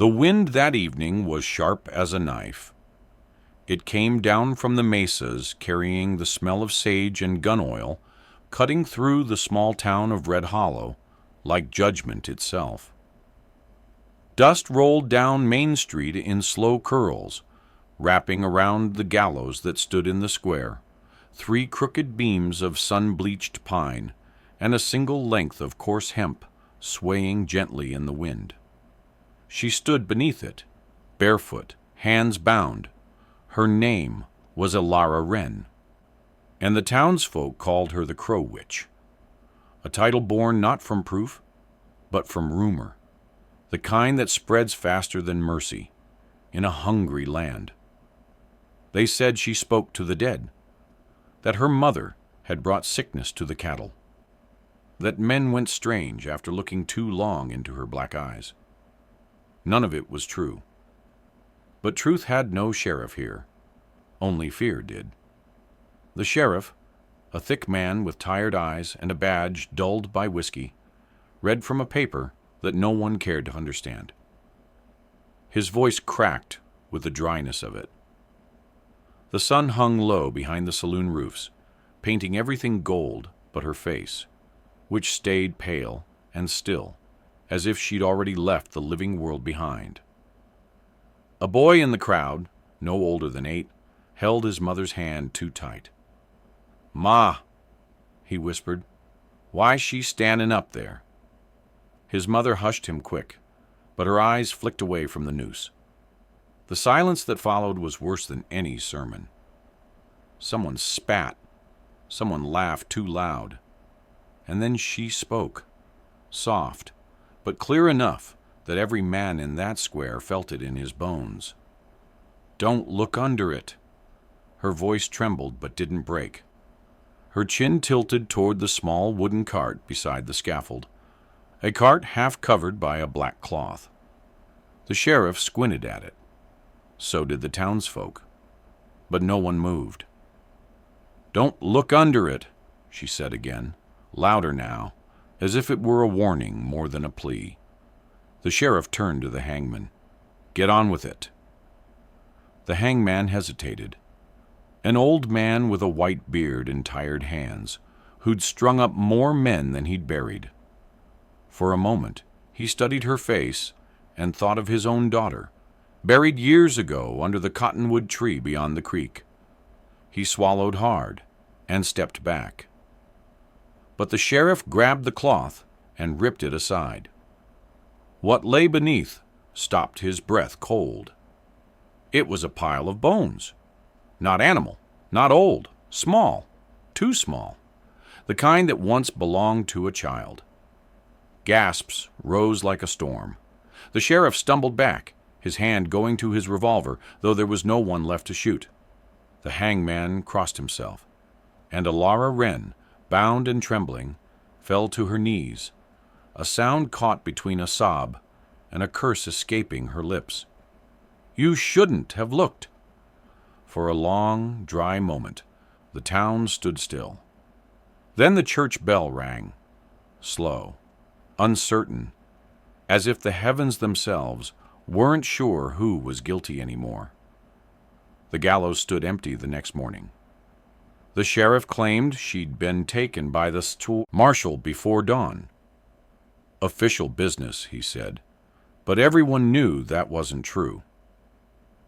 The wind that evening was sharp as a knife. It came down from the mesas carrying the smell of sage and gun oil, cutting through the small town of Red Hollow like judgment itself. Dust rolled down Main Street in slow curls, wrapping around the gallows that stood in the square, 3 crooked beams of sun-bleached pine, and a single length of coarse hemp swaying gently in the wind. She stood beneath it, barefoot, hands bound. Her name was Elara Wren, and the townsfolk called her the Crow Witch, a title born not from proof, but from rumor, the kind that spreads faster than mercy in a hungry land. They said she spoke to the dead, that her mother had brought sickness to the cattle, that men went strange after looking too long into her black eyes. None of it was true. But truth had no sheriff here. Only fear did. The sheriff, a thick man with tired eyes and a badge dulled by whiskey, read from a paper that no one cared to understand. His voice cracked with the dryness of it. The sun hung low behind the saloon roofs, painting everything gold but her face, which stayed pale and still, as if she'd already left the living world behind. A boy in the crowd, no older than 8, held his mother's hand too tight. "Ma," he whispered, "why's she standin' up there?" His mother hushed him quick, but her eyes flicked away from the noose. The silence that followed was worse than any sermon. Someone spat. Someone laughed too loud. And then she spoke, soft, but clear enough that every man in that square felt it in his bones. "Don't look under it." Her voice trembled but didn't break. Her chin tilted toward the small wooden cart beside the scaffold, a cart half covered by a black cloth. The sheriff squinted at it. So did the townsfolk, but no one moved. "Don't look under it," she said again, louder now, as if it were a warning more than a plea. The sheriff turned to the hangman. "Get on with it." The hangman hesitated. An old man with a white beard and tired hands, who'd strung up more men than he'd buried. For a moment, he studied her face and thought of his own daughter, buried years ago under the cottonwood tree beyond the creek. He swallowed hard and stepped back. But the sheriff grabbed the cloth and ripped it aside. What lay beneath stopped his breath cold. It was a pile of bones. Not animal, not old, small, too small, the kind that once belonged to a child. Gasps rose like a storm. The sheriff stumbled back, his hand going to his revolver, though there was no one left to shoot. The hangman crossed himself, and Elara Wren, bound and trembling, fell to her knees, a sound caught between a sob and a curse escaping her lips. "You shouldn't have looked." For a long, dry moment, the town stood still. Then the church bell rang, slow, uncertain, as if the heavens themselves weren't sure who was guilty anymore. The gallows stood empty the next morning. The sheriff claimed she'd been taken by the marshal before dawn. Official business, he said, but everyone knew that wasn't true.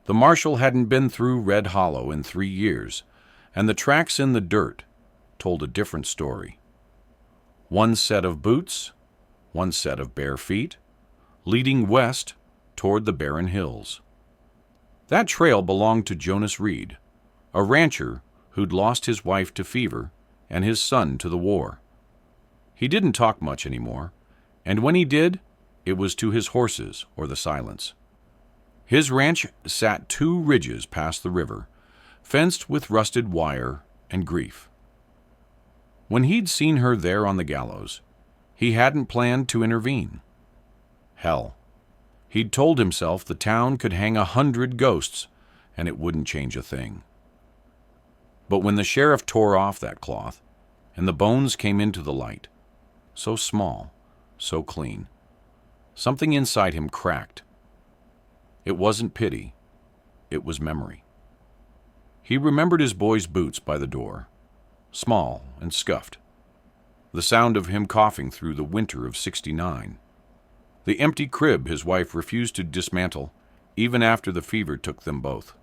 The marshal hadn't been through Red Hollow in 3 years, and the tracks in the dirt told a different story. One set of boots, one set of bare feet, leading west toward the barren hills. That trail belonged to Jonas Reed, a rancher who'd lost his wife to fever and his son to the war. He didn't talk much anymore, and when he did, it was to his horses or the silence. His ranch sat 2 ridges past the river, fenced with rusted wire and grief. When he'd seen her there on the gallows, he hadn't planned to intervene. Hell, he'd told himself the town could hang 100 ghosts, and it wouldn't change a thing. But when the sheriff tore off that cloth, and the bones came into the light, so small, so clean, something inside him cracked. It wasn't pity, it was memory. He remembered his boy's boots by the door, small and scuffed. The sound of him coughing through the winter of '69. The empty crib his wife refused to dismantle, even after the fever took them both.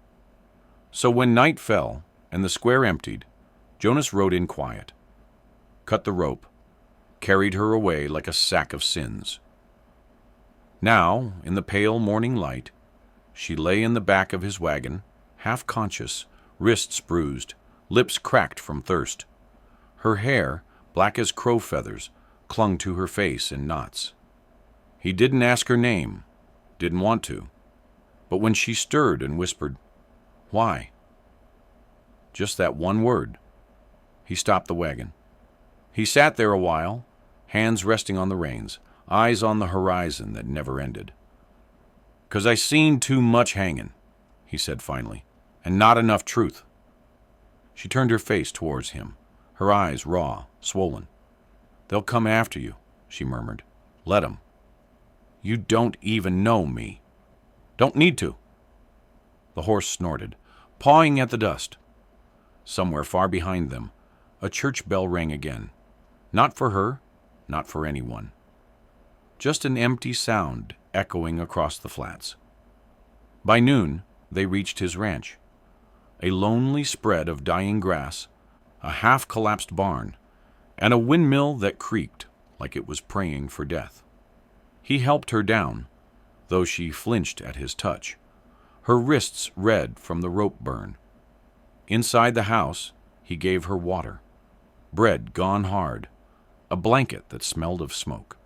So when night fell and the square emptied, Jonas rode in quiet, cut the rope, carried her away like a sack of sins. Now, in the pale morning light, she lay in the back of his wagon, half conscious, wrists bruised, lips cracked from thirst. Her hair, black as crow feathers, clung to her face in knots. He didn't ask her name, didn't want to, but when she stirred and whispered, "Why?" just that one word, he stopped the wagon. He sat there a while, hands resting on the reins, eyes on the horizon that never ended. "'Cause I seen too much hanging," he said finally, "and not enough truth." She turned her face towards him, her eyes raw, swollen. "They'll come after you," she murmured. "Let 'em. You don't even know me. Don't need to." The horse snorted, pawing at the dust. Somewhere far behind them, a church bell rang again. Not for her, not for anyone. Just an empty sound echoing across the flats. By noon, they reached his ranch. A lonely spread of dying grass, a half-collapsed barn, and a windmill that creaked like it was praying for death. He helped her down, though she flinched at his touch, her wrists red from the rope burn. Inside the house, he gave her water, bread gone hard, a blanket that smelled of smoke.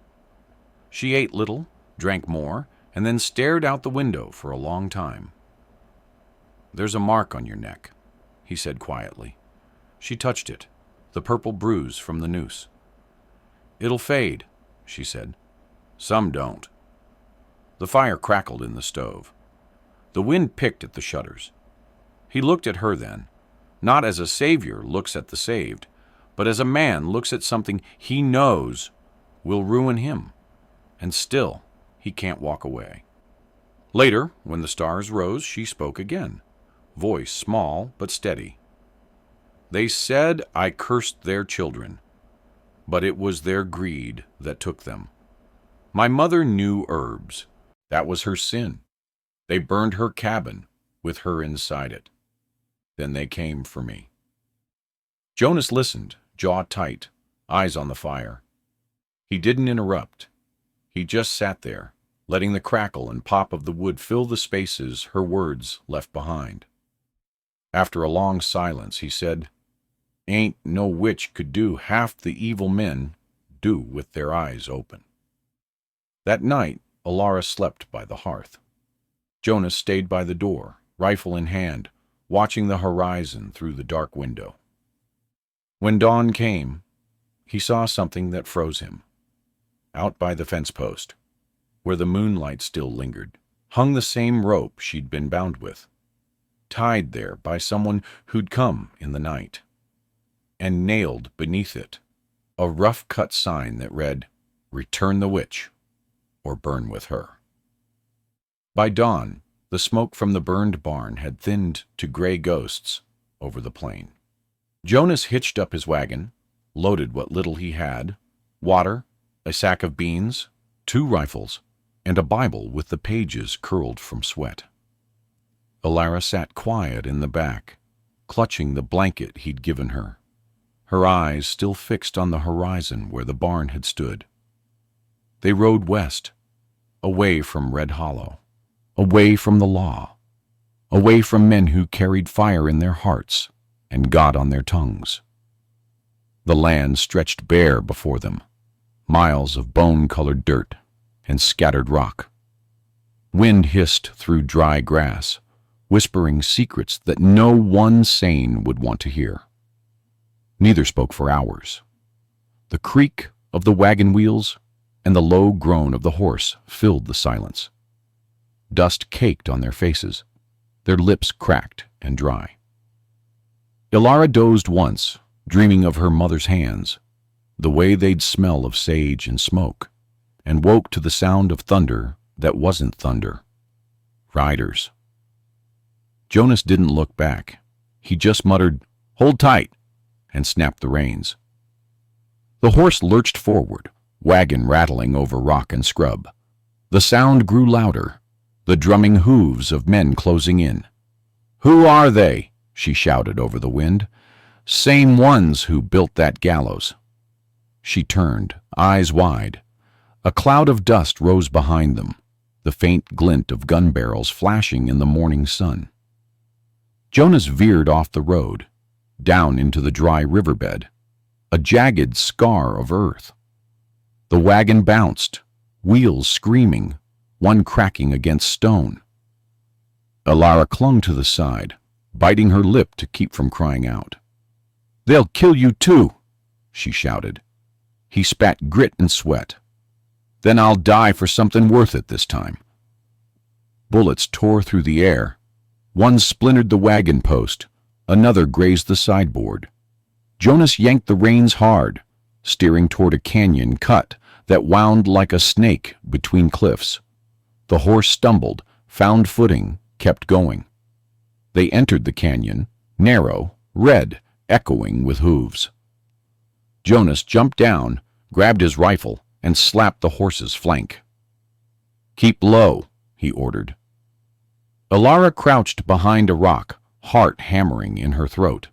She ate little, drank more, and then stared out the window for a long time. "There's a mark on your neck," he said quietly. She touched it, the purple bruise from the noose. "It'll fade," she said. "Some don't." The fire crackled in the stove. The wind picked at the shutters. He looked at her then, not as a savior looks at the saved, but as a man looks at something he knows will ruin him, and still he can't walk away. Later, when the stars rose, she spoke again, voice small but steady. "They said I cursed their children, but it was their greed that took them. My mother knew herbs. That was her sin. They burned her cabin with her inside it. Then they came for me." Jonas listened, jaw tight, eyes on the fire. He didn't interrupt. He just sat there, letting the crackle and pop of the wood fill the spaces her words left behind. After a long silence, he said, "Ain't no witch could do half the evil men do with their eyes open." That night, Alara slept by the hearth. Jonas stayed by the door, rifle in hand, watching the horizon through the dark window. When dawn came, he saw something that froze him. Out by the fence post, where the moonlight still lingered, hung the same rope she'd been bound with, tied there by someone who'd come in the night, and nailed beneath it a rough-cut sign that read, "Return the witch, or burn with her." By dawn, the smoke from the burned barn had thinned to gray ghosts over the plain. Jonas hitched up his wagon, loaded what little he had, water, a sack of beans, 2 rifles, and a Bible with the pages curled from sweat. Alara sat quiet in the back, clutching the blanket he'd given her, her eyes still fixed on the horizon where the barn had stood. They rode west, away from Red Hollow, away from the law, away from men who carried fire in their hearts and God on their tongues. The land stretched bare before them, miles of bone-colored dirt and scattered rock. Wind hissed through dry grass, whispering secrets that no one sane would want to hear. Neither spoke for hours. The creak of the wagon wheels and the low groan of the horse filled the silence. Dust caked on their faces, their lips cracked and dry. Alara dozed once, dreaming of her mother's hands, the way they'd smell of sage and smoke, and woke to the sound of thunder that wasn't thunder. Riders. Jonas didn't look back. He just muttered, "Hold tight," and snapped the reins. The horse lurched forward, wagon rattling over rock and scrub. The sound grew louder, the drumming hooves of men closing in. "Who are they?" she shouted over the wind. "Same ones who built that gallows." She turned, eyes wide. A cloud of dust rose behind them, the faint glint of gun barrels flashing in the morning sun. Jonas veered off the road, down into the dry riverbed, a jagged scar of earth. The wagon bounced, wheels screaming, one cracking against stone. Alara clung to the side, biting her lip to keep from crying out. "They'll kill you too," she shouted. He spat grit and sweat. "Then I'll die for something worth it this time." Bullets tore through the air. One splintered the wagon post, another grazed the sideboard. Jonas yanked the reins hard, steering toward a canyon cut that wound like a snake between cliffs. The horse stumbled, found footing, kept going. They entered the canyon, narrow, red, echoing with hooves. Jonas jumped down, grabbed his rifle, and slapped the horse's flank. "Keep low," he ordered. Alara crouched behind a rock, heart hammering in her throat.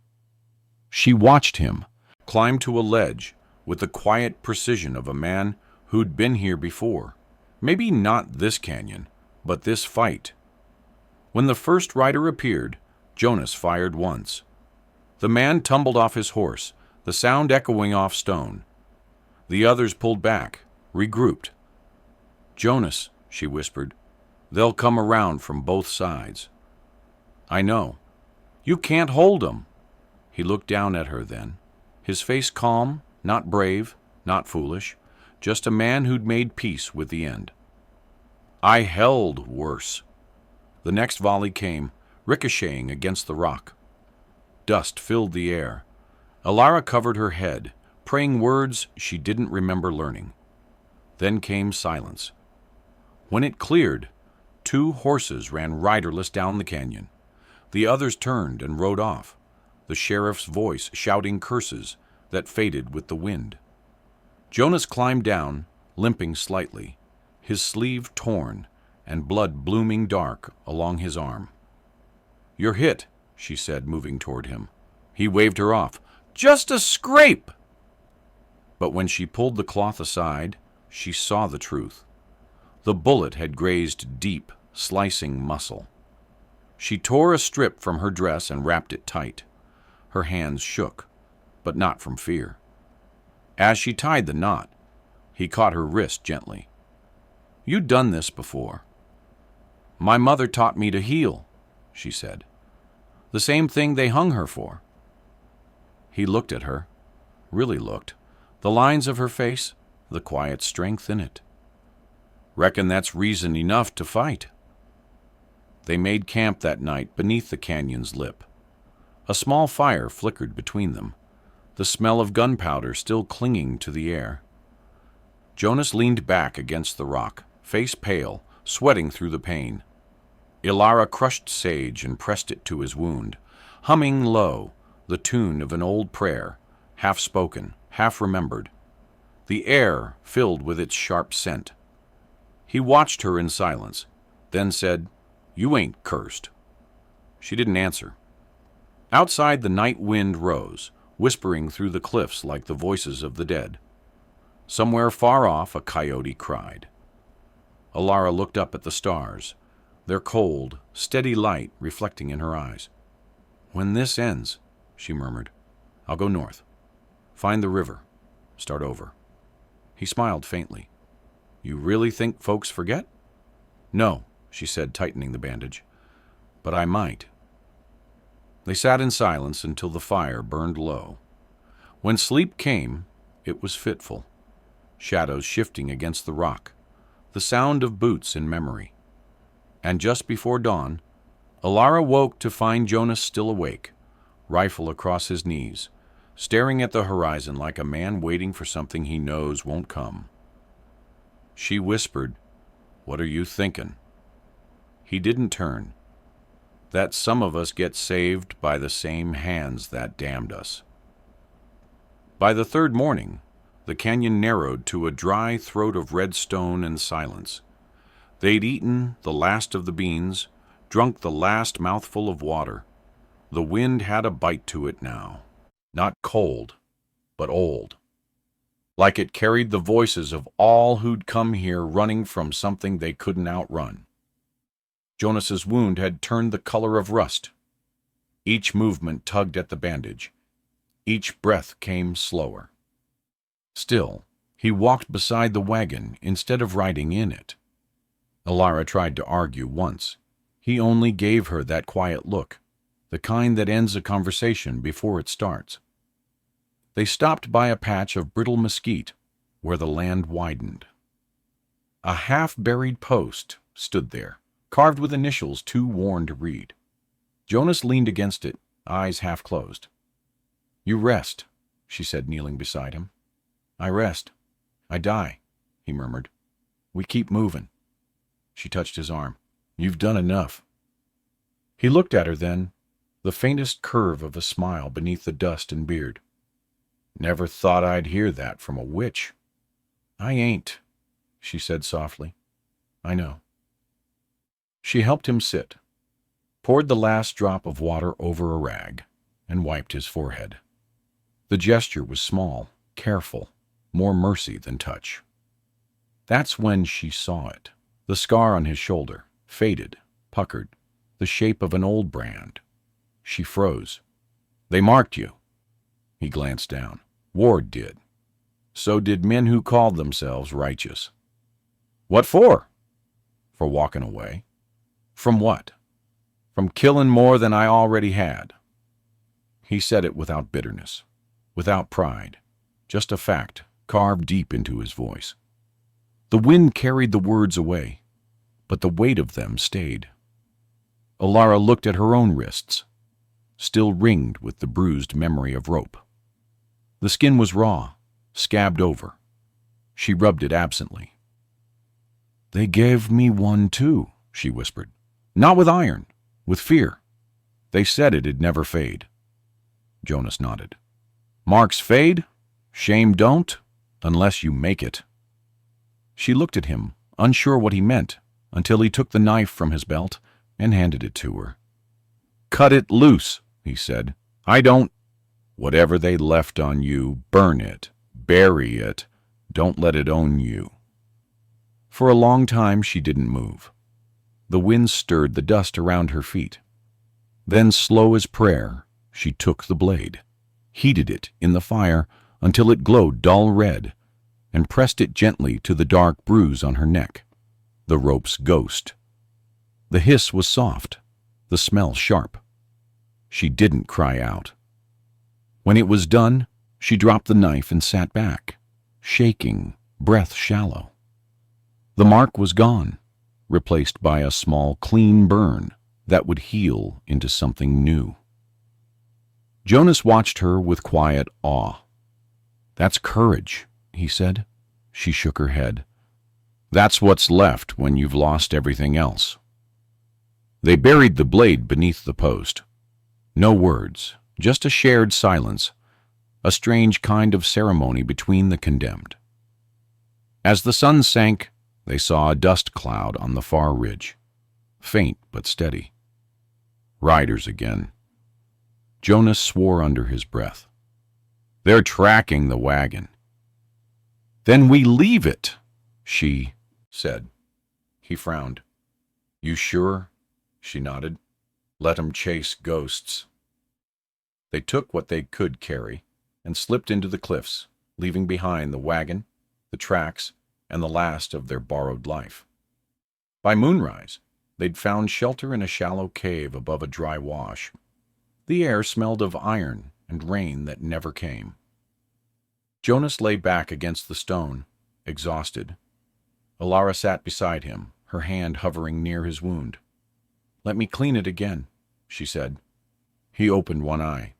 She watched him climb to a ledge with the quiet precision of a man who'd been here before. Maybe not this canyon, but this fight. When the first rider appeared, Jonas fired once. The man tumbled off his horse, the sound echoing off stone. The others pulled back, regrouped. "Jonas," she whispered, "they'll come around from both sides." "I know. You can't hold 'em." He looked down at her then, his face calm, not brave, not foolish, just a man who'd made peace with the end. "I held worse." The next volley came, ricocheting against the rock. Dust filled the air. Alara covered her head, praying words she didn't remember learning. Then came silence. When it cleared, 2 horses ran riderless down the canyon. The others turned and rode off, the sheriff's voice shouting curses that faded with the wind. Jonas climbed down, limping slightly, his sleeve torn and blood blooming dark along his arm. "You're hit," she said, moving toward him. He waved her off. "Just a scrape!" But when she pulled the cloth aside, she saw the truth. The bullet had grazed deep, slicing muscle. She tore a strip from her dress and wrapped it tight. Her hands shook, but not from fear. As she tied the knot, he caught her wrist gently. "You'd done this before." "My mother taught me to heal," she said. "The same thing they hung her for." He looked at her, really looked, the lines of her face, the quiet strength in it. "Reckon that's reason enough to fight." They made camp that night beneath the canyon's lip. A small fire flickered between them, the smell of gunpowder still clinging to the air. Jonas leaned back against the rock, face pale, sweating through the pain. Alara crushed sage and pressed it to his wound, humming low, the tune of an old prayer, half spoken, half remembered. The air filled with its sharp scent. He watched her in silence, then said, "You ain't cursed." She didn't answer. Outside, the night wind rose, whispering through the cliffs like the voices of the dead. Somewhere far off, a coyote cried. Alara looked up at the stars, their cold, steady light reflecting in her eyes. "When this ends," she murmured, "I'll go north, find the river, start over." He smiled faintly. "You really think folks forget?" "No," she said, tightening the bandage, "but I might." They sat in silence until the fire burned low. When sleep came, it was fitful, shadows shifting against the rock, the sound of boots in memory. And just before dawn, Alara woke to find Jonas still awake, rifle across his knees, staring at the horizon like a man waiting for something he knows won't come. She whispered, "What are you thinking?" He didn't turn. That some of us get saved by the same hands that damned us. By the third morning, the canyon narrowed to a dry throat of red stone and silence. They'd eaten the last of the beans, drunk the last mouthful of water. The wind had a bite to it now. Not cold, but old. Like it carried the voices of all who'd come here running from something they couldn't outrun. Jonas's wound had turned the color of rust. Each movement tugged at the bandage. Each breath came slower. Still, he walked beside the wagon instead of riding in it. Alara tried to argue once. He only gave her that quiet look, the kind that ends a conversation before it starts. They stopped by a patch of brittle mesquite where the land widened. A half-buried post stood there, carved with initials too worn to read. Jonas leaned against it, eyes half closed. "You rest," she said, kneeling beside him. "I rest. I die," he murmured. "We keep moving." She touched his arm. "You've done enough." He looked at her then, the faintest curve of a smile beneath the dust and beard. "Never thought I'd hear that from a witch." "I ain't," she said softly. "I know." She helped him sit, poured the last drop of water over a rag, and wiped his forehead. The gesture was small, careful, more mercy than touch. That's when she saw it. The scar on his shoulder, faded, puckered, the shape of an old brand. She froze. "They marked you." He glanced down. "Ward did. So did men who called themselves righteous." "What for?" "For walking away." "From what?" "From killing more than I already had." He said it without bitterness, without pride, just a fact carved deep into his voice. The wind carried the words away, but the weight of them stayed. Alara looked at her own wrists, still ringed with the bruised memory of rope. The skin was raw, scabbed over. She rubbed it absently. "They gave me one too," she whispered. "Not with iron, with fear. They said it'd never fade." Jonas nodded. "Marks fade? Shame don't, unless you make it." She looked at him, unsure what he meant, until he took the knife from his belt and handed it to her. "Cut it loose," he said. "I don't—" "Whatever they left on you, burn it, bury it, don't let it own you." For a long time she didn't move. The wind stirred the dust around her feet. Then, slow as prayer, she took the blade, heated it in the fire until it glowed dull red, and pressed it gently to the dark bruise on her neck, the rope's ghost. The hiss was soft, the smell sharp. She didn't cry out. When it was done, she dropped the knife and sat back, shaking, breath shallow. The mark was gone, replaced by a small, clean burn that would heal into something new. Jonas watched her with quiet awe. "That's courage," he said. She shook her head. "That's what's left when you've lost everything else." They buried the blade beneath the post. No words, just a shared silence, a strange kind of ceremony between the condemned. As the sun sank, they saw a dust cloud on the far ridge, faint but steady. Riders again. Jonas swore under his breath. "They're tracking the wagon." "Then we leave it," she said. He frowned. "You sure?" She nodded. "Let 'em chase ghosts." They took what they could carry and slipped into the cliffs, leaving behind the wagon, the tracks, and the last of their borrowed life. By moonrise, they'd found shelter in a shallow cave above a dry wash. The air smelled of iron and rain that never came. Jonas lay back against the stone, exhausted. Alara sat beside him, her hand hovering near his wound. "Let me clean it again," she said. He opened one eye.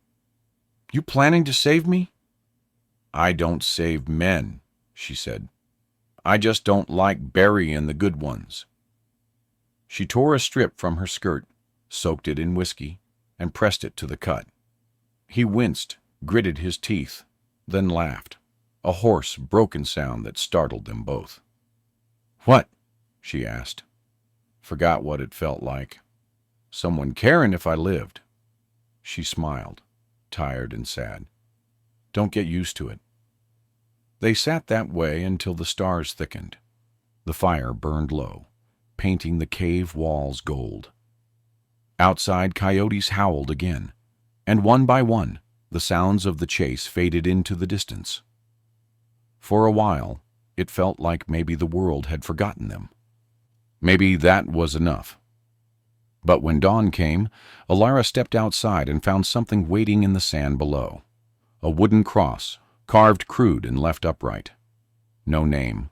"You planning to save me?" "I don't save men," she said. "I just don't like burying the good ones." She tore a strip from her skirt, soaked it in whiskey, and pressed it to the cut. He winced, gritted his teeth, then laughed, a hoarse, broken sound that startled them both. "What?" she asked. Forgot what it felt like. "Someone caring if I lived." She smiled, tired and sad. "Don't get used to it." They sat that way until the stars thickened. The fire burned low, painting the cave walls gold. Outside, coyotes howled again, and one by one, the sounds of the chase faded into the distance. For a while, it felt like maybe the world had forgotten them. Maybe that was enough. But when dawn came, Alara stepped outside and found something waiting in the sand below. A wooden cross, carved crude and left upright. No name,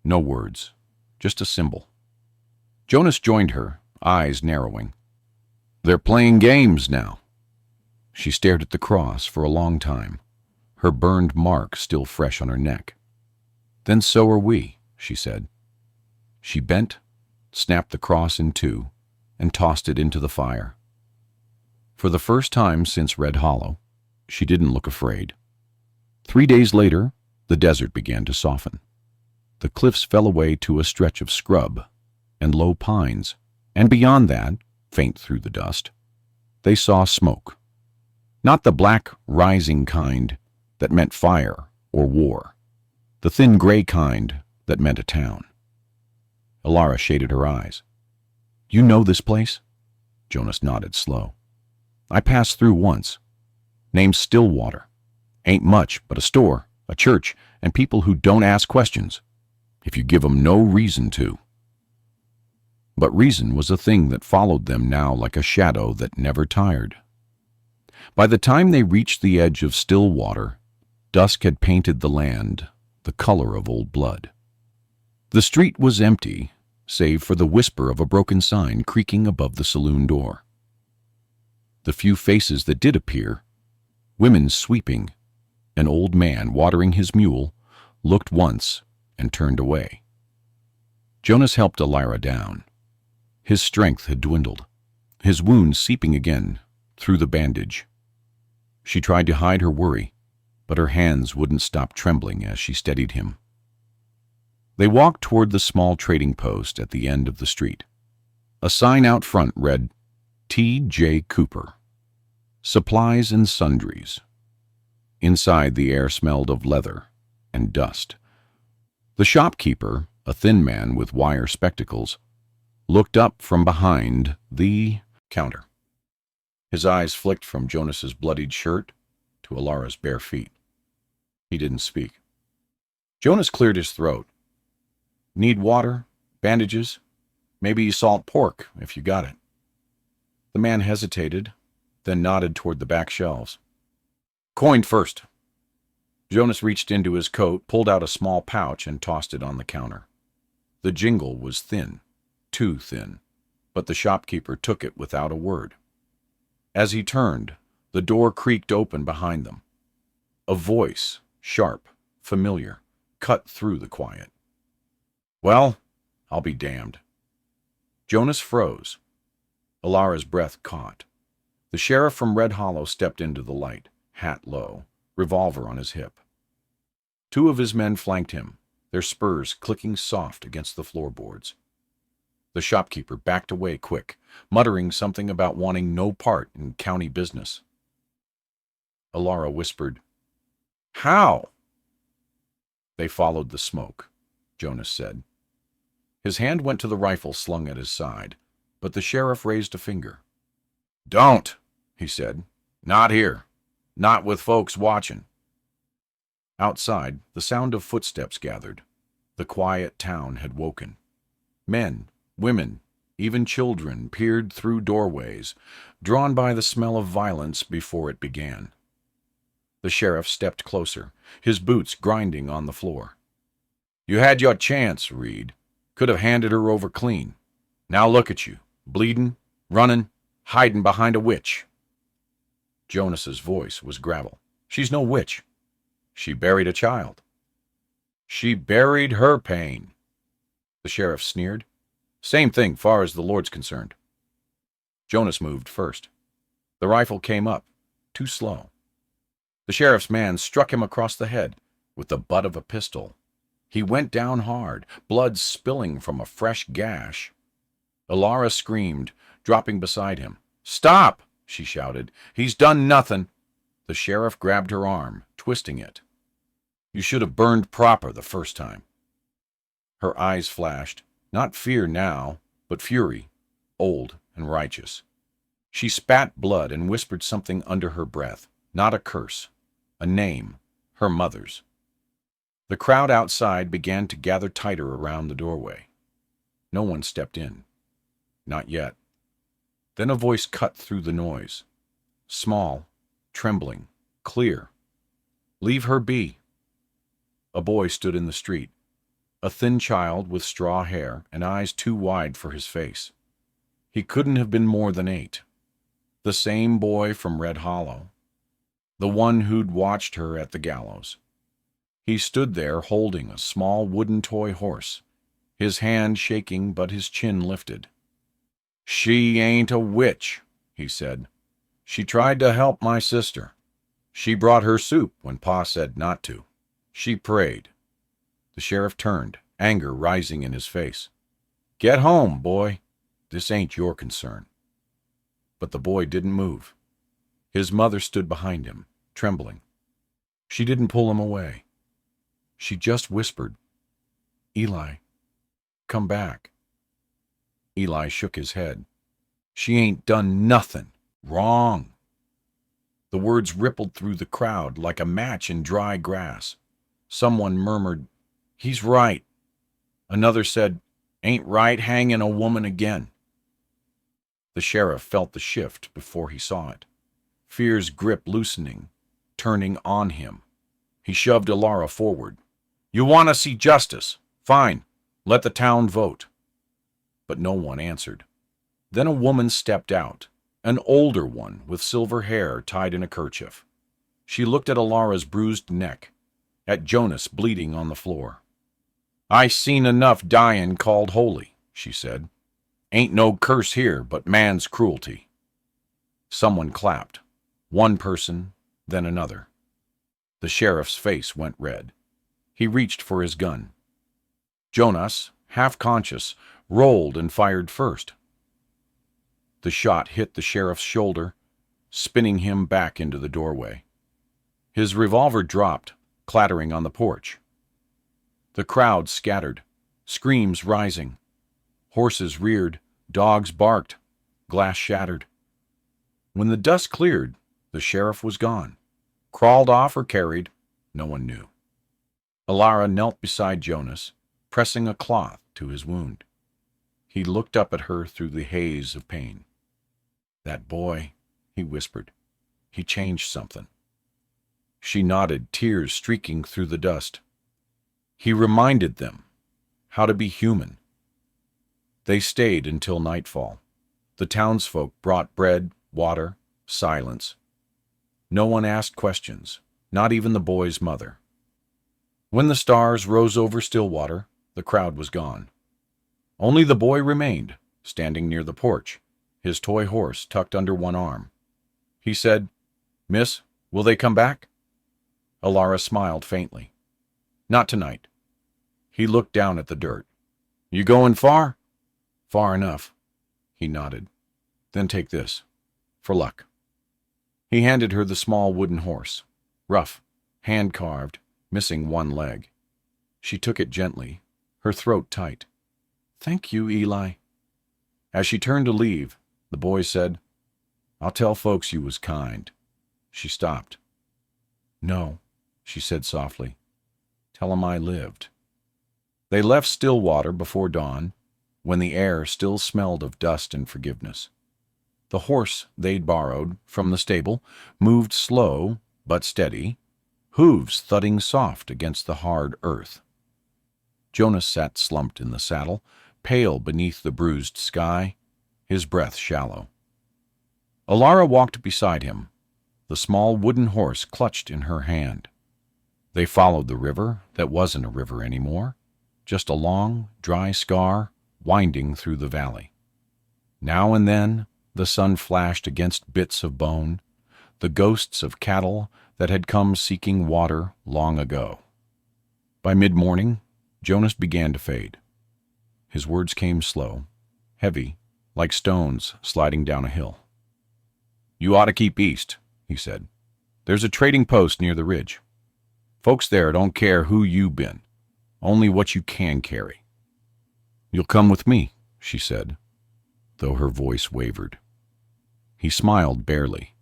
no words, just a symbol. Jonas joined her, eyes narrowing. "They're playing games now." She stared at the cross for a long time, her burned mark still fresh on her neck. "Then so are we," she said. She bent, snapped the cross in two, and tossed it into the fire. For the first time since Red Hollow, she didn't look afraid. 3 days later, the desert began to soften. The cliffs fell away to a stretch of scrub and low pines, and beyond that, faint through the dust, they saw smoke. Not the black, rising kind that meant fire or war, the thin gray kind that meant a town. Alara shaded her eyes. "You know this place?" Jonas nodded slow. "I passed through once. Name's Stillwater. Ain't much but a store, a church, and people who don't ask questions, if you give 'em no reason to." But reason was a thing that followed them now like a shadow that never tired. By the time they reached the edge of Stillwater, dusk had painted the land the color of old blood. The street was empty, save for the whisper of a broken sign creaking above the saloon door. The few faces that did appear, women sweeping, an old man watering his mule, looked once and turned away. Jonas helped Alara down. His strength had dwindled, his wound seeping again through the bandage. She tried to hide her worry, but her hands wouldn't stop trembling as she steadied him. They walked toward the small trading post at the end of the street. A sign out front read, T.J. Cooper, Supplies and Sundries. Inside, the air smelled of leather and dust. The shopkeeper, a thin man with wire spectacles, looked up from behind the counter. His eyes flicked from Jonas's bloodied shirt to Alara's bare feet. He didn't speak. Jonas cleared his throat. "Need water? Bandages? Maybe salt pork, if you got it." The man hesitated, then nodded toward the back shelves. "Coin first." Jonas reached into his coat, pulled out a small pouch, and tossed it on the counter. The jingle was thin, too thin, but the shopkeeper took it without a word. As he turned, the door creaked open behind them. A voice, sharp, familiar, cut through the quiet. "Well, I'll be damned." Jonas froze. Alara's breath caught. The sheriff from Red Hollow stepped into the light, hat low, revolver on his hip. 2 of his men flanked him, their spurs clicking soft against the floorboards. The shopkeeper backed away quick, muttering something about wanting no part in county business. Alara whispered, "How?" "They followed the smoke," Jonas said. His hand went to the rifle slung at his side, but the sheriff raised a finger. "Don't," he said. "Not here. Not with folks watching." Outside, the sound of footsteps gathered. The quiet town had woken. Men, women, even children peered through doorways, drawn by the smell of violence before it began. The sheriff stepped closer, his boots grinding on the floor. "You had your chance, Reed. Could have handed her over clean. Now look at you, bleeding, running, hiding behind a witch." Jonas's voice was gravel. "She's no witch. She buried a child." "She buried her pain," the sheriff sneered. Same thing, far as the Lord's concerned. Jonas moved first. The rifle came up, too slow. The sheriff's man struck him across the head with the butt of a pistol. He went down hard, blood spilling from a fresh gash. Alara screamed, dropping beside him. "Stop!" she shouted. "He's done nothing." The sheriff grabbed her arm, twisting it. "You should have burned proper the first time." Her eyes flashed, not fear now, but fury, old and righteous. She spat blood and whispered something under her breath, not a curse, a name, her mother's. The crowd outside began to gather tighter around the doorway. No one stepped in. Not yet. Then a voice cut through the noise. Small, trembling, clear. "Leave her be." A boy stood in the street, a thin child with straw hair and eyes too wide for his face. He couldn't have been more than 8. The same boy from Red Hollow, the one who'd watched her at the gallows. He stood there holding a small wooden toy horse, his hand shaking but his chin lifted. "She ain't a witch," he said. "She tried to help my sister. She brought her soup when Pa said not to. She prayed." The sheriff turned, anger rising in his face. "Get home, boy. This ain't your concern." But the boy didn't move. His mother stood behind him, trembling. She didn't pull him away. She just whispered, "Eli, come back." Eli shook his head. "She ain't done nothing wrong." The words rippled through the crowd like a match in dry grass. Someone murmured, "He's right." Another said, "Ain't right hanging a woman again." The sheriff felt the shift before he saw it. Fear's grip loosening, turning on him. He shoved Alara forward. "You want to see justice? Fine. Let the town vote." But no one answered. Then a woman stepped out, an older one with silver hair tied in a kerchief. She looked at Alara's bruised neck, at Jonas bleeding on the floor. "I seen enough dyin' called holy," she said. "Ain't no curse here but man's cruelty." Someone clapped. One person, then another. The sheriff's face went red. He reached for his gun. Jonas, half conscious, rolled and fired first. The shot hit the sheriff's shoulder, spinning him back into the doorway. His revolver dropped, clattering on the porch. The crowd scattered, screams rising. Horses reared, dogs barked, glass shattered. When the dust cleared, the sheriff was gone. Crawled off or carried, no one knew. Alara knelt beside Jonas, pressing a cloth to his wound. He looked up at her through the haze of pain. "That boy," he whispered. "He changed something." She nodded, tears streaking through the dust. He reminded them how to be human. They stayed until nightfall. The townsfolk brought bread, water, silence. No one asked questions, not even the boy's mother. When the stars rose over Stillwater, the crowd was gone. Only the boy remained, standing near the porch, his toy horse tucked under one arm. He said, "Miss, will they come back?" Alara smiled faintly. "Not tonight." He looked down at the dirt. "You going far?" "Far enough." He nodded. "Then take this, for luck." He handed her the small wooden horse, rough, hand-carved, missing one leg. She took it gently, her throat tight. "Thank you, Eli." As she turned to leave, the boy said, "I'll tell folks you was kind." She stopped. "No," she said softly. "Tell 'em I lived." They left Stillwater before dawn, when the air still smelled of dust and forgiveness. The horse they'd borrowed from the stable moved slow but steady, hooves thudding soft against the hard earth. Jonas sat slumped in the saddle, pale beneath the bruised sky, his breath shallow. Alara walked beside him, the small wooden horse clutched in her hand. They followed the river that wasn't a river anymore, just a long, dry scar winding through the valley. Now and then the sun flashed against bits of bone, the ghosts of cattle that had come seeking water long ago. By mid-morning, Jonas began to fade. His words came slow, heavy, like stones sliding down a hill. "You ought to keep east," he said. "There's a trading post near the ridge. Folks there don't care who you've been, only what you can carry." "You'll come with me," she said, though her voice wavered. He smiled barely.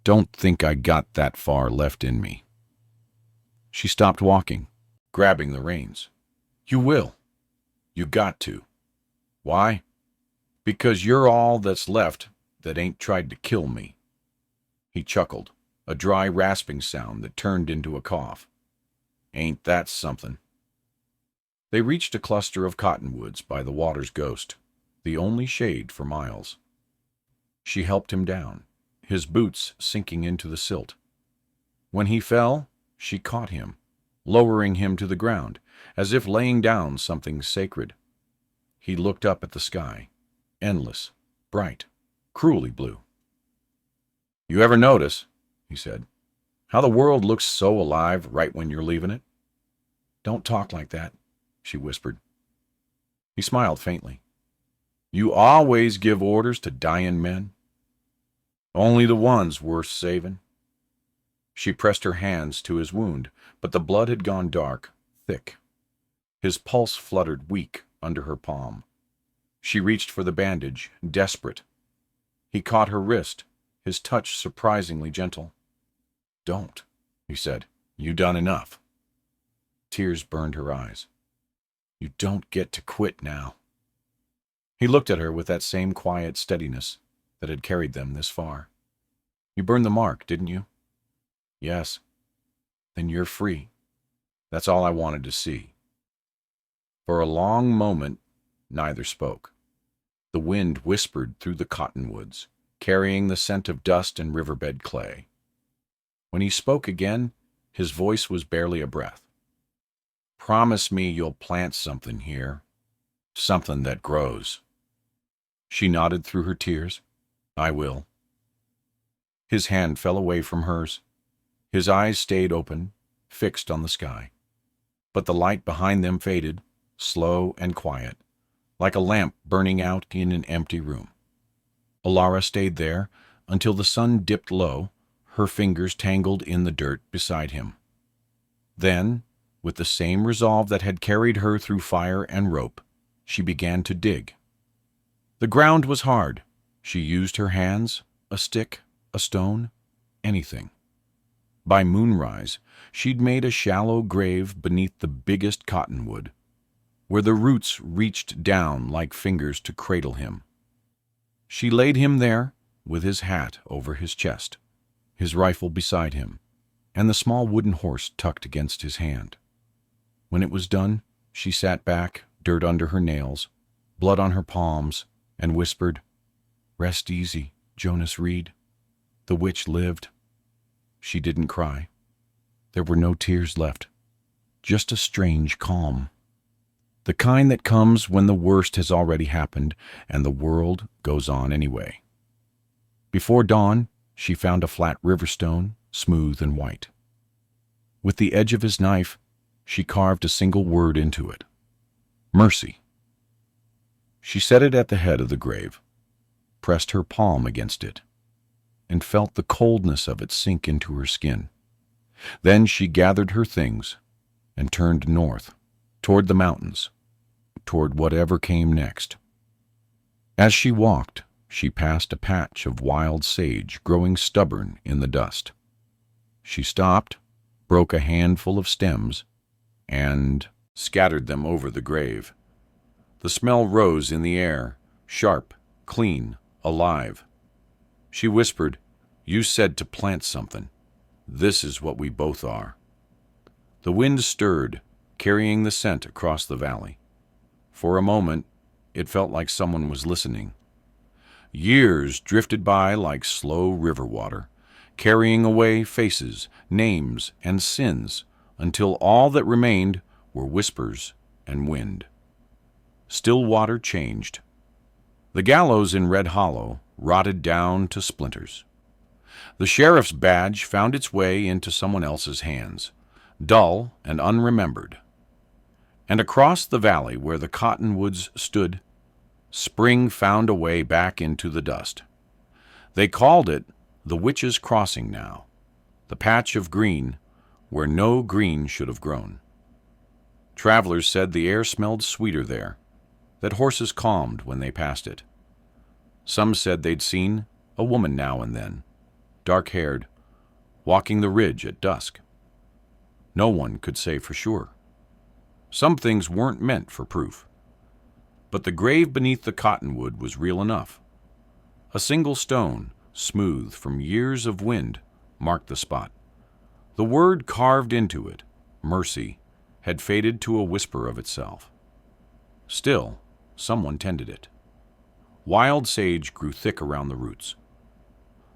"Don't think I got that far left in me." She stopped walking, grabbing the reins. "You will. You got to. Why? Because you're all that's left that ain't tried to kill me." He chuckled, a dry rasping sound that turned into a cough. "Ain't that something?" They reached a cluster of cottonwoods by the water's ghost, the only shade for miles. She helped him down, his boots sinking into the silt. When he fell, she caught him, lowering him to the ground, as if laying down something sacred. He looked up at the sky, endless, bright, cruelly blue. "You ever notice," he said, "how the world looks so alive right when you're leaving it?" "Don't talk like that," she whispered. He smiled faintly. "You always give orders to dying men? Only the ones worth saving." She pressed her hands to his wound, but the blood had gone dark, thick. His pulse fluttered weak under her palm. She reached for the bandage, desperate. He caught her wrist, his touch surprisingly gentle. "Don't," he said. "You done enough." Tears burned her eyes. "You don't get to quit now." He looked at her with that same quiet steadiness that had carried them this far. "You burned the mark, didn't you?" "Yes." "Then you're free. That's all I wanted to see." For a long moment, neither spoke. The wind whispered through the cottonwoods, carrying the scent of dust and riverbed clay. When he spoke again, his voice was barely a breath. "Promise me you'll plant something here, something that grows." She nodded through her tears. "I will." His hand fell away from hers. His eyes stayed open, fixed on the sky. But the light behind them faded, slow and quiet, like a lamp burning out in an empty room. Alara stayed there until the sun dipped low, her fingers tangled in the dirt beside him. Then, with the same resolve that had carried her through fire and rope, she began to dig. The ground was hard. She used her hands, a stick, a stone, anything. By moonrise, she'd made a shallow grave beneath the biggest cottonwood, where the roots reached down like fingers to cradle him. She laid him there, with his hat over his chest, his rifle beside him, and the small wooden horse tucked against his hand. When it was done, she sat back, dirt under her nails, blood on her palms, and whispered, "Rest easy, Jonas Reed. The witch lived." She didn't cry. There were no tears left, just a strange calm. The kind that comes when the worst has already happened and the world goes on anyway. Before dawn, she found a flat river stone, smooth and white. With the edge of his knife, she carved a single word into it: mercy. She set it at the head of the grave, pressed her palm against it, and felt the coldness of it sink into her skin. Then she gathered her things and turned north, toward the mountains, toward whatever came next. As she walked, she passed a patch of wild sage growing stubborn in the dust. She stopped, broke a handful of stems, and scattered them over the grave. The smell rose in the air, sharp, clean, alive. She whispered, "You said to plant something. This is what we both are." The wind stirred, carrying the scent across the valley. For a moment, it felt like someone was listening. Years drifted by like slow river water, carrying away faces, names, and sins, until all that remained were whispers and wind. still water changed. The gallows in Red Hollow rotted down to splinters. The sheriff's badge found its way into someone else's hands, dull and unremembered. And across the valley where the cottonwoods stood, spring found a way back into the dust. They called it the Witch's Crossing now, the patch of green where no green should have grown. Travelers said the air smelled sweeter there, that horses calmed when they passed it. Some said they'd seen a woman now and then, dark-haired, walking the ridge at dusk. No one could say for sure. Some things weren't meant for proof. But the grave beneath the cottonwood was real enough. A single stone, smooth from years of wind, marked the spot. The word carved into it, mercy, had faded to a whisper of itself. Still, someone tended it. Wild sage grew thick around the roots.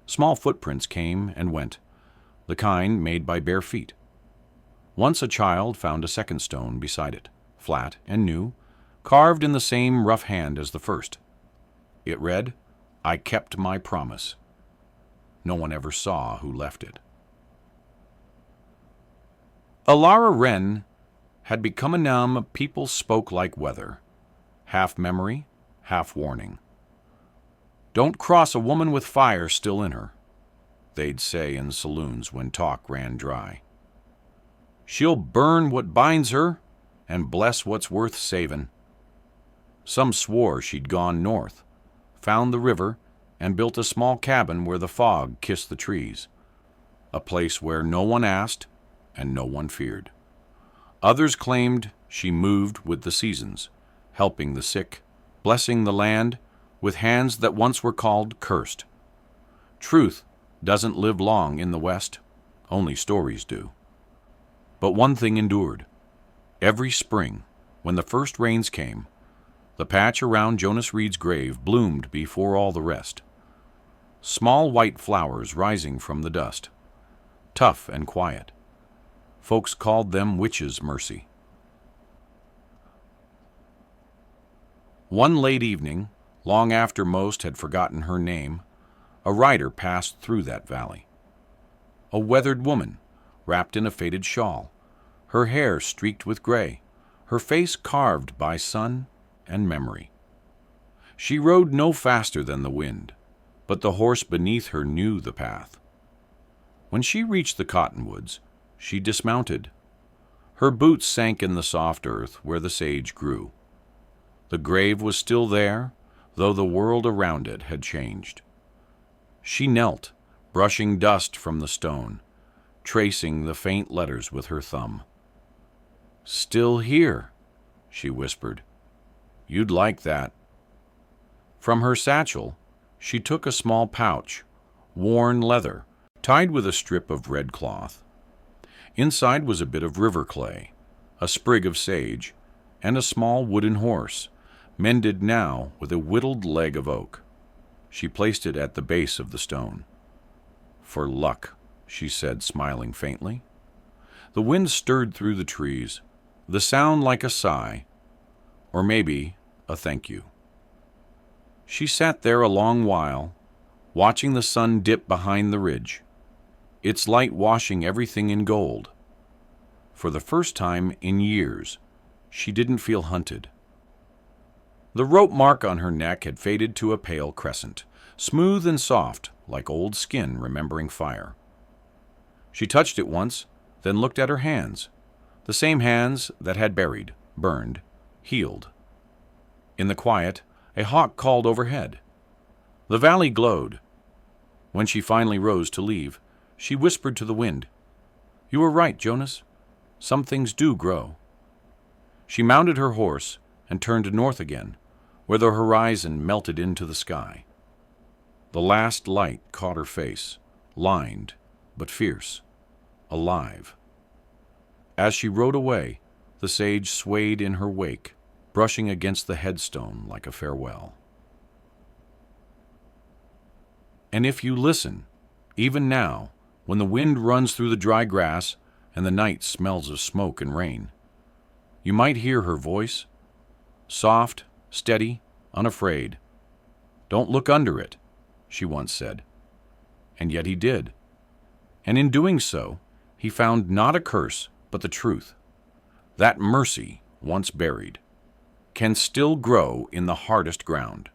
Small footprints came and went, the kind made by bare feet. Once a child found a second stone beside it, flat and new, carved in the same rough hand as the first. It read, "I kept my promise." No one ever saw who left it. Alara Wren had become a name people spoke like weather, half memory, half warning. "Don't cross a woman with fire still in her," they'd say in saloons when talk ran dry. "She'll burn what binds her and bless what's worth savin'." Some swore she'd gone north, found the river, and built a small cabin where the fog kissed the trees, a place where no one asked and no one feared. Others claimed she moved with the seasons, helping the sick, blessing the land with hands that once were called cursed. Truth doesn't live long in the West, only stories do. But one thing endured. Every spring, when the first rains came, the patch around Jonas Reed's grave bloomed before all the rest. Small white flowers rising from the dust, tough and quiet. Folks called them Witch's Mercy. One late evening, long after most had forgotten her name, a rider passed through that valley. A weathered woman, wrapped in a faded shawl, her hair streaked with gray, her face carved by sun and memory. She rode no faster than the wind, but the horse beneath her knew the path. When she reached the cottonwoods, she dismounted. Her boots sank in the soft earth where the sage grew. The grave was still there, though the world around it had changed. She knelt, brushing dust from the stone, tracing the faint letters with her thumb. "Still here," she whispered. "You'd like that." From her satchel, she took a small pouch, worn leather, tied with a strip of red cloth. Inside was a bit of river clay, a sprig of sage, and a small wooden horse, mended now with a whittled leg of oak. She placed it at the base of the stone. "For luck," she said, smiling faintly. The wind stirred through the trees, the sound like a sigh, or maybe a thank you. She sat there a long while, watching the sun dip behind the ridge, its light washing everything in gold. For the first time in years, she didn't feel hunted. The rope mark on her neck had faded to a pale crescent, smooth and soft, like old skin remembering fire. She touched it once, then looked at her hands, the same hands that had buried, burned, healed. In the quiet, a hawk called overhead. The valley glowed. When she finally rose to leave, she whispered to the wind, "You were right, Jonas. Some things do grow." She mounted her horse and turned north again, where the horizon melted into the sky. The last light caught her face, lined but fierce, alive. As she rode away, the sage swayed in her wake, brushing against the headstone like a farewell. And if you listen, even now, when the wind runs through the dry grass and the night smells of smoke and rain, you might hear her voice, soft, steady, unafraid. "Don't look under it," she once said. And yet he did. And in doing so, he found not a curse, but the truth. That mercy, once buried, can still grow in the hardest ground.